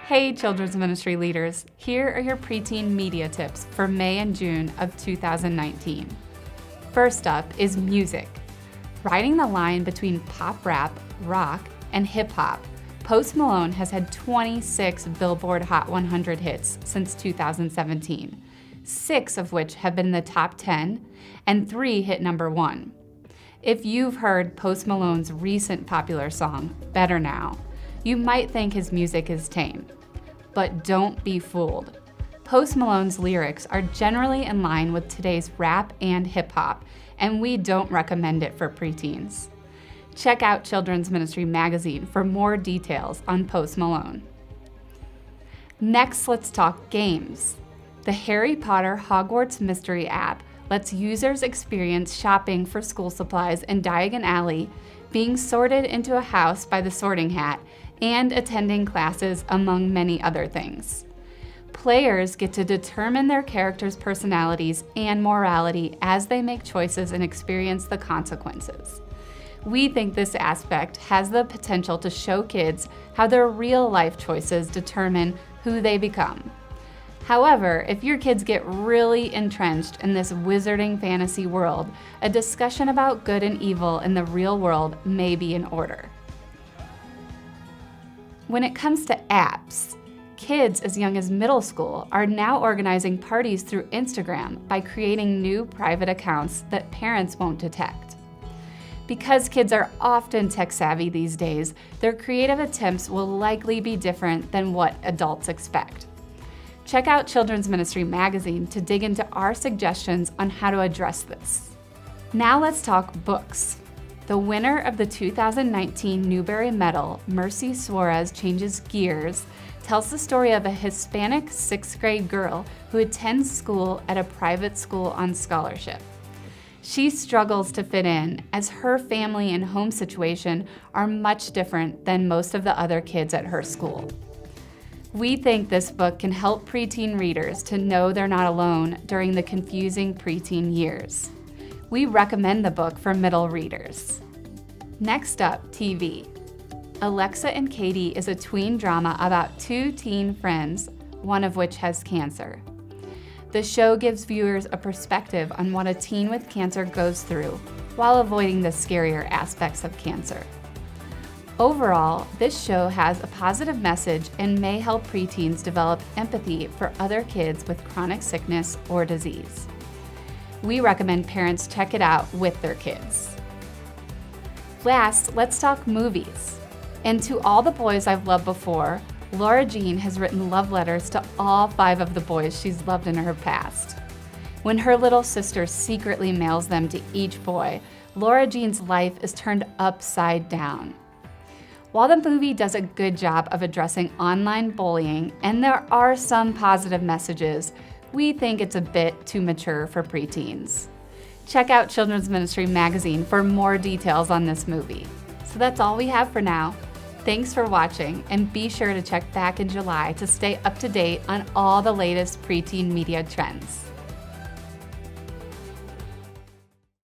Hey children's ministry leaders, here are your preteen media tips for May and June of 2019. First up is music. Riding the line between pop rap, rock, and hip hop, Post Malone has had 26 Billboard Hot 100 hits since 2017, 6 of which have been in the top 10, and 3 hit number 1. If you've heard Post Malone's recent popular song, Better Now, you might think his music is tame. But don't be fooled. Post Malone's lyrics are generally in line with today's rap and hip hop, and we don't recommend it for preteens. Check out Children's Ministry Magazine for more details on Post Malone. Next, let's talk games. The Harry Potter Hogwarts Mystery app lets users experience shopping for school supplies in Diagon Alley, being sorted into a house by the Sorting Hat, and attending classes, among many other things. Players get to determine their characters' personalities and morality as they make choices and experience the consequences. We think this aspect has the potential to show kids how their real-life choices determine who they become. However, if your kids get really entrenched in this wizarding fantasy world, a discussion about good and evil in the real world may be in order. When it comes to apps, kids as young as middle school are now organizing parties through Instagram by creating new private accounts that parents won't detect. Because kids are often tech-savvy these days, their creative attempts will likely be different than what adults expect. Check out Children's Ministry Magazine to dig into our suggestions on how to address this. Now let's talk books. The winner of the 2019 Newbery Medal, Mercy Suarez Changes Gears, tells the story of a Hispanic 6th grade girl who attends school at a private school on scholarship. She struggles to fit in as her family and home situation are much different than most of the other kids at her school. We think this book can help preteen readers to know they're not alone during the confusing preteen years. We recommend the book for middle readers. Next up, TV. Alexa and Katie is a tween drama about 2 teen friends, one of which has cancer. The show gives viewers a perspective on what a teen with cancer goes through, while avoiding the scarier aspects of cancer. Overall, this show has a positive message and may help preteens develop empathy for other kids with chronic sickness or disease. We recommend parents check it out with their kids. Last, let's talk movies. And to all the boys I've loved before, Laura Jean has written love letters to all 5 of the boys she's loved in her past. When her little sister secretly mails them to each boy, Laura Jean's life is turned upside down. While the movie does a good job of addressing online bullying, and there are some positive messages, we think it's a bit too mature for preteens. Check out Children's Ministry Magazine for more details on this movie. So that's all we have for now. Thanks for watching, and be sure to check back in July to stay up to date on all the latest preteen media trends.